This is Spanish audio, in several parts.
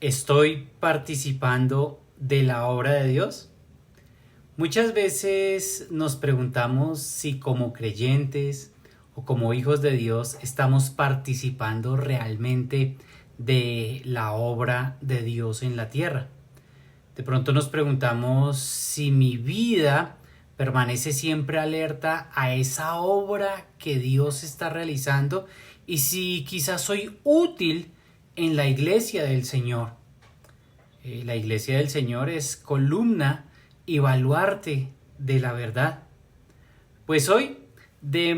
¿Estoy participando de la obra de Dios? Muchas veces nos preguntamos si como creyentes o como hijos de Dios estamos participando realmente de la obra de Dios en la tierra. De pronto nos preguntamos si mi vida permanece siempre alerta a esa obra que Dios está realizando y si quizás soy útil en la iglesia del Señor. La iglesia del Señor es columna y baluarte de la verdad. Pues hoy, a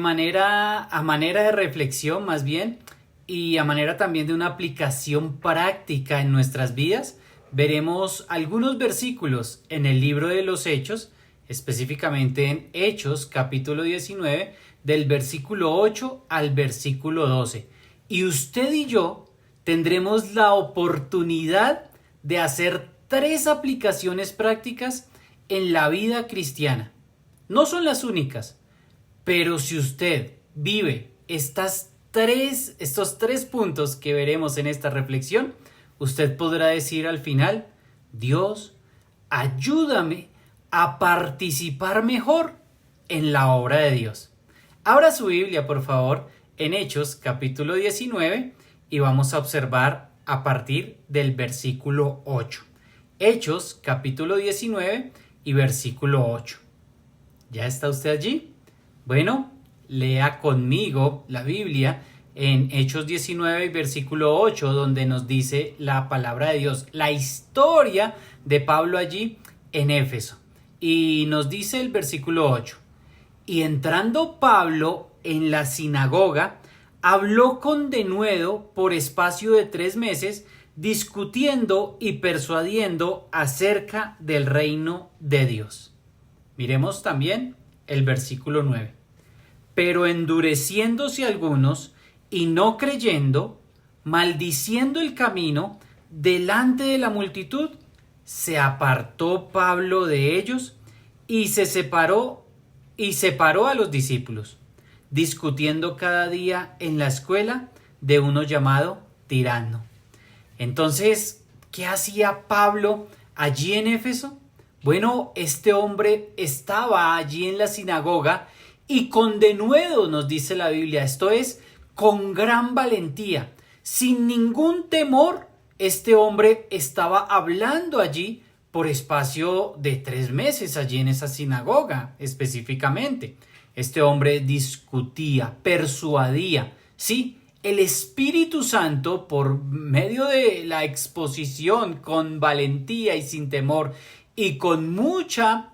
manera de reflexión más bien, y a manera también de una aplicación práctica en nuestras vidas, veremos algunos versículos en el libro de los Hechos, específicamente en Hechos capítulo 19, del versículo 8 al versículo 12. Y usted y yo tendremos la oportunidad de hacer 3 aplicaciones prácticas en la vida cristiana. No son las únicas, pero si usted vive estos 3 puntos que veremos en esta reflexión, usted podrá decir al final: Dios, ayúdame a participar mejor en la obra de Dios. Abra su Biblia, por favor, en Hechos capítulo 19 y vamos a observar a partir del versículo 8. Hechos capítulo 19 y versículo 8. ¿Ya está usted allí? Bueno, lea conmigo la Biblia en Hechos 19 y versículo 8, donde nos dice la palabra de Dios, la historia de Pablo allí en Éfeso. Y nos dice el versículo 8: y entrando Pablo en la sinagoga, habló con denuedo por espacio de 3 meses, discutiendo y persuadiendo acerca del reino de Dios. Miremos también el versículo 9. Pero endureciéndose algunos y no creyendo, maldiciendo el camino delante de la multitud, se apartó Pablo de ellos y separó a los discípulos, discutiendo cada día en la escuela de uno llamado Tirano. Entonces, ¿qué hacía Pablo allí en Éfeso? Bueno, este hombre estaba allí en la sinagoga y con denuedo, nos dice la Biblia, esto es, con gran valentía, sin ningún temor, este hombre estaba hablando allí por espacio de 3 meses, allí en esa sinagoga específicamente. Este hombre discutía, persuadía, sí, el Espíritu Santo, por medio de la exposición con valentía y sin temor y con mucha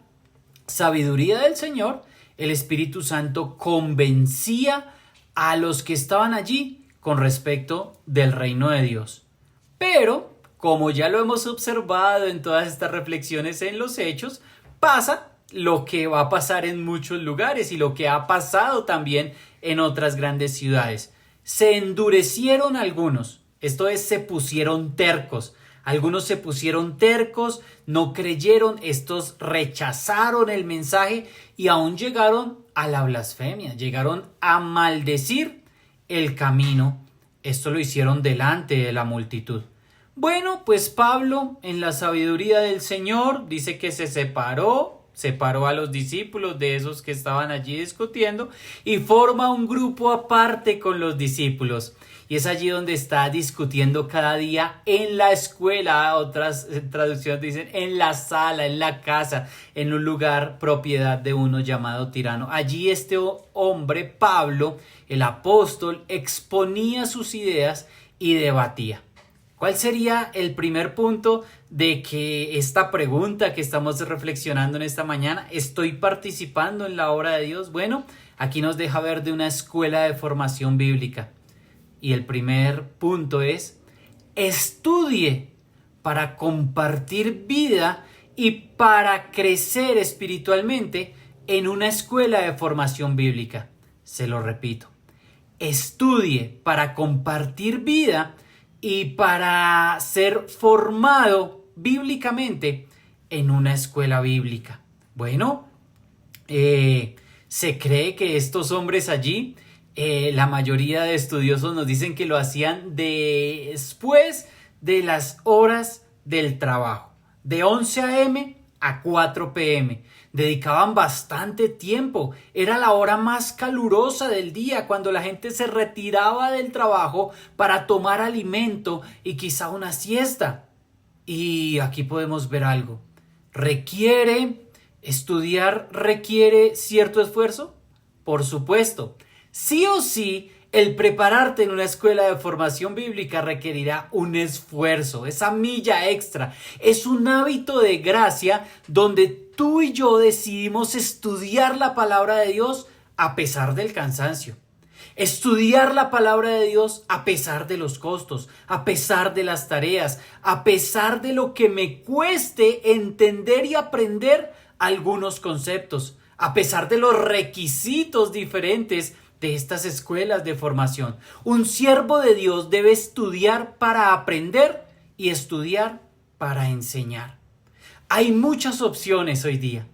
sabiduría del Señor, el Espíritu Santo convencía a los que estaban allí con respecto del reino de Dios. Pero, como ya lo hemos observado en todas estas reflexiones en los Hechos, pasa lo que va a pasar en muchos lugares y lo que ha pasado también en otras grandes ciudades. Se endurecieron algunos, esto es, se pusieron tercos. Algunos se pusieron tercos, no creyeron, estos rechazaron el mensaje y aún llegaron a la blasfemia, llegaron a maldecir el camino. Esto lo hicieron delante de la multitud. Bueno, pues Pablo, en la sabiduría del Señor, dice que se separó a los discípulos de esos que estaban allí discutiendo y forma un grupo aparte con los discípulos. Y es allí donde está discutiendo cada día en la escuela, otras traducciones dicen en la sala, en la casa, en un lugar propiedad de uno llamado Tirano. Allí este hombre, Pablo, el apóstol, exponía sus ideas y debatía. ¿Cuál sería el primer punto de que esta pregunta que estamos reflexionando en esta mañana? ¿Estoy participando en la obra de Dios? Bueno, aquí nos deja ver de una escuela de formación bíblica. Y el primer punto es: estudie para compartir vida y para crecer espiritualmente en una escuela de formación bíblica. Se lo repito. Estudie para compartir vida y para ser formado bíblicamente en una escuela bíblica. Bueno, se cree que estos hombres allí, la mayoría de estudiosos nos dicen que lo hacían después de las horas del trabajo, de 11 a.m. a 4 p.m. Dedicaban bastante tiempo. Era la hora más calurosa del día, cuando la gente se retiraba del trabajo para tomar alimento y quizá una siesta. Y aquí podemos ver algo. ¿Estudiar requiere cierto esfuerzo? Por supuesto. Sí o sí, el prepararte en una escuela de formación bíblica requerirá un esfuerzo, esa milla extra. Es un hábito de gracia donde tú y yo decidimos estudiar la palabra de Dios a pesar del cansancio. Estudiar la palabra de Dios a pesar de los costos, a pesar de las tareas, a pesar de lo que me cueste entender y aprender algunos conceptos, a pesar de los requisitos diferentes de estas escuelas de formación. Un siervo de Dios debe estudiar para aprender y estudiar para enseñar. Hay muchas opciones hoy día.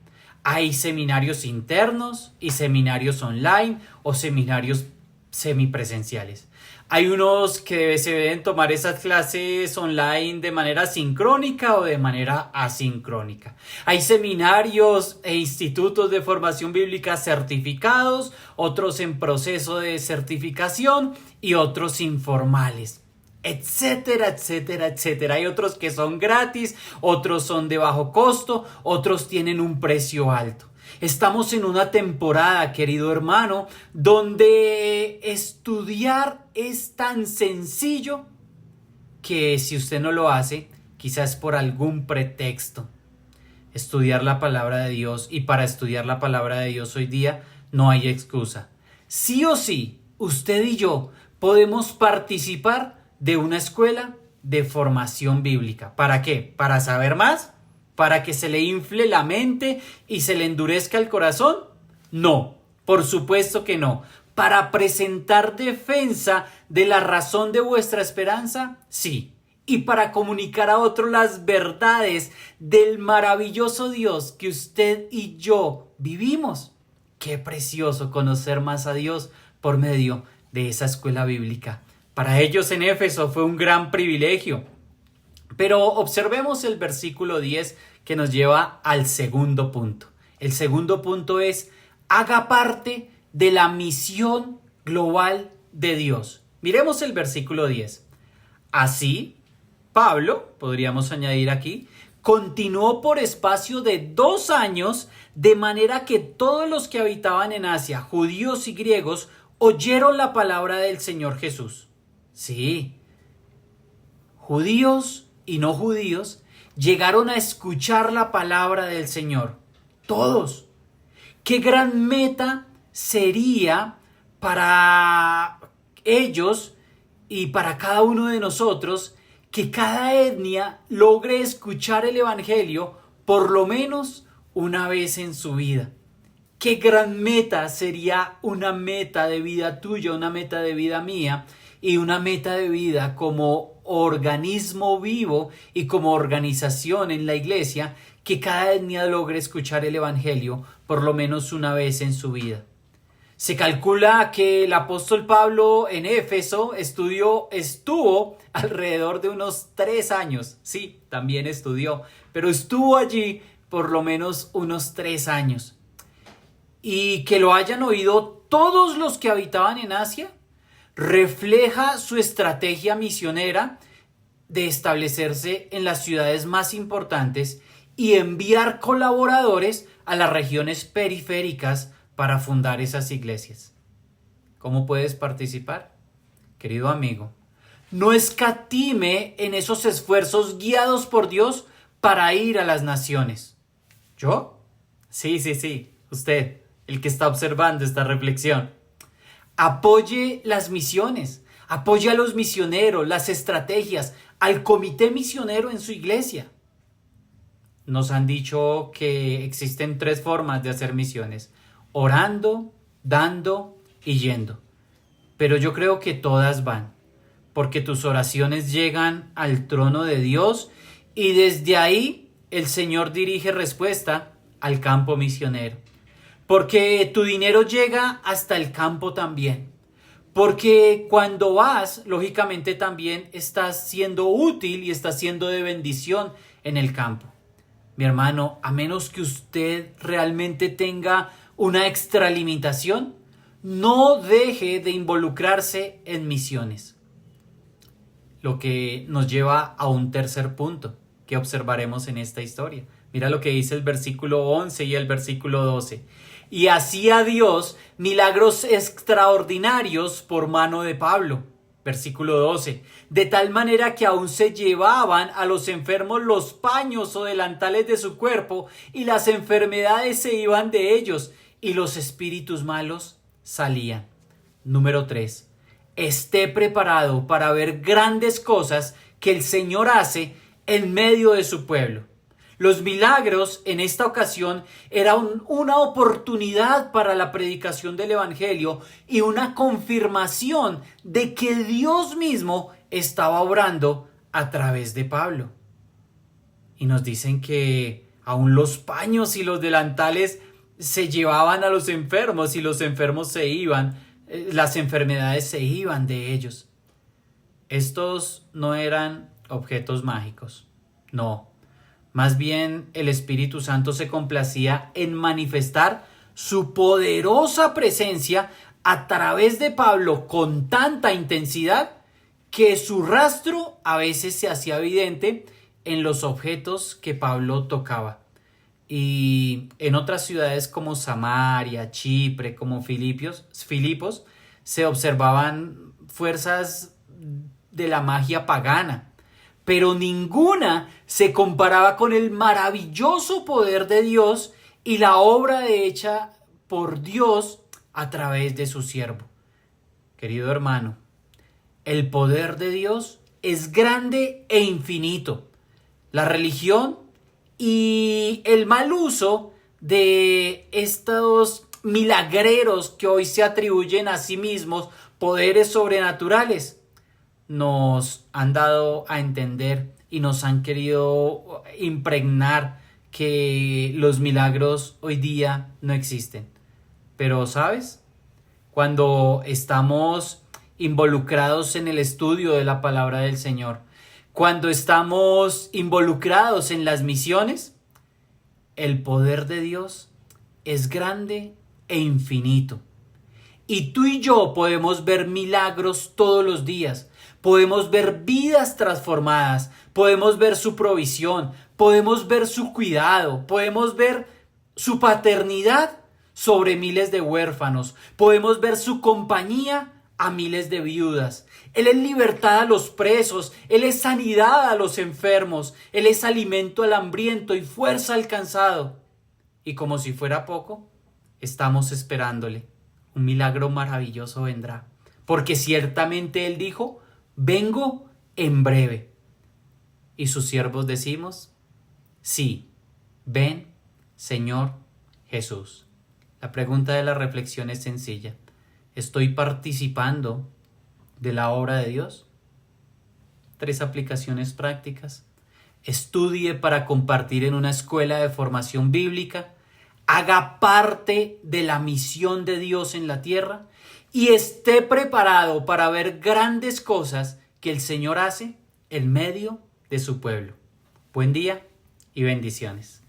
Hay seminarios internos y seminarios online o seminarios semipresenciales. Hay unos que se deben tomar esas clases online de manera sincrónica o de manera asincrónica. Hay seminarios e institutos de formación bíblica certificados, otros en proceso de certificación y otros informales, etcétera, etcétera, etcétera. Hay otros que son gratis, otros son de bajo costo, otros tienen un precio alto. Estamos en una temporada, querido hermano, donde estudiar es tan sencillo que si usted no lo hace, quizás por algún pretexto. Estudiar la palabra de Dios, y para estudiar la palabra de Dios hoy día no hay excusa. Sí o sí, usted y yo podemos participar de una escuela de formación bíblica. ¿Para qué? ¿Para saber más? ¿Para que se le infle la mente y se le endurezca el corazón? No, por supuesto que no. ¿Para presentar defensa de la razón de vuestra esperanza? Sí. Y para comunicar a otros las verdades del maravilloso Dios que usted y yo vivimos. Qué precioso conocer más a Dios por medio de esa escuela bíblica. Para ellos en Éfeso fue un gran privilegio. Pero observemos el versículo 10 que nos lleva al segundo punto. El segundo punto es: haga parte de la misión global de Dios. Miremos el versículo 10. Así, Pablo, podríamos añadir aquí, continuó por espacio de 2 años, de manera que todos los que habitaban en Asia, judíos y griegos, oyeron la palabra del Señor Jesús. Sí, judíos y no judíos llegaron a escuchar la palabra del Señor. Todos. Qué gran meta sería para ellos y para cada uno de nosotros que cada etnia logre escuchar el Evangelio por lo menos una vez en su vida. Qué gran meta sería una meta de vida tuya, una meta de vida mía y una meta de vida como organismo vivo y como organización en la iglesia, que cada etnia logre escuchar el Evangelio por lo menos una vez en su vida. Se calcula que el apóstol Pablo en Éfeso estuvo alrededor de unos 3 años. Sí, también estudió, pero estuvo allí por lo menos unos 3 años. Y que lo hayan oído todos los que habitaban en Asia refleja su estrategia misionera de establecerse en las ciudades más importantes y enviar colaboradores a las regiones periféricas para fundar esas iglesias. ¿Cómo puedes participar? Querido amigo, no escatime en esos esfuerzos guiados por Dios para ir a las naciones. ¿Yo? Sí, usted, el que está observando esta reflexión. Apoye las misiones, apoye a los misioneros, las estrategias, al comité misionero en su iglesia. Nos han dicho que existen 3 formas de hacer misiones: orando, dando y yendo. Pero yo creo que todas van, porque tus oraciones llegan al trono de Dios y desde ahí el Señor dirige respuesta al campo misionero. Porque tu dinero llega hasta el campo también. Porque cuando vas, lógicamente también estás siendo útil y estás siendo de bendición en el campo. Mi hermano, a menos que usted realmente tenga una extralimitación, no deje de involucrarse en misiones. Lo que nos lleva a un tercer punto que observaremos en esta historia. Mira lo que dice el versículo 11 y el versículo 12. Y hacía Dios milagros extraordinarios por mano de Pablo. Versículo 12. De tal manera que aún se llevaban a los enfermos los paños o delantales de su cuerpo y las enfermedades se iban de ellos y los espíritus malos salían. Número 3. Esté preparado para ver grandes cosas que el Señor hace en medio de su pueblo. Los milagros en esta ocasión eran una oportunidad para la predicación del Evangelio y una confirmación de que Dios mismo estaba obrando a través de Pablo. Y nos dicen que aún los paños y los delantales se llevaban a los enfermos y los enfermos se iban, las enfermedades se iban de ellos. Estos no eran objetos mágicos, no. Más bien el Espíritu Santo se complacía en manifestar su poderosa presencia a través de Pablo con tanta intensidad que su rastro a veces se hacía evidente en los objetos que Pablo tocaba. Y en otras ciudades como Samaria, Chipre, como Filipos, se observaban fuerzas de la magia pagana. Pero ninguna se comparaba con el maravilloso poder de Dios y la obra hecha por Dios a través de su siervo. Querido hermano, el poder de Dios es grande e infinito. La religión y el mal uso de estos milagreros que hoy se atribuyen a sí mismos poderes sobrenaturales nos han dado a entender y nos han querido impregnar que los milagros hoy día no existen. Pero, ¿sabes? Cuando estamos involucrados en el estudio de la palabra del Señor, cuando estamos involucrados en las misiones, el poder de Dios es grande e infinito. Y tú y yo podemos ver milagros todos los días. Podemos ver vidas transformadas, podemos ver su provisión, podemos ver su cuidado, podemos ver su paternidad sobre miles de huérfanos, podemos ver su compañía a miles de viudas. Él es libertad a los presos, Él es sanidad a los enfermos, Él es alimento al hambriento y fuerza al cansado. Y como si fuera poco, estamos esperándole. Un milagro maravilloso vendrá, porque ciertamente Él dijo: vengo en breve. Y sus siervos decimos: sí, ven, Señor Jesús. La pregunta de la reflexión es sencilla. ¿Estoy participando de la obra de Dios? 3 aplicaciones prácticas. Estudie para compartir en una escuela de formación bíblica. Haga parte de la misión de Dios en la tierra y esté preparado para ver grandes cosas que el Señor hace en medio de su pueblo. Buen día y bendiciones.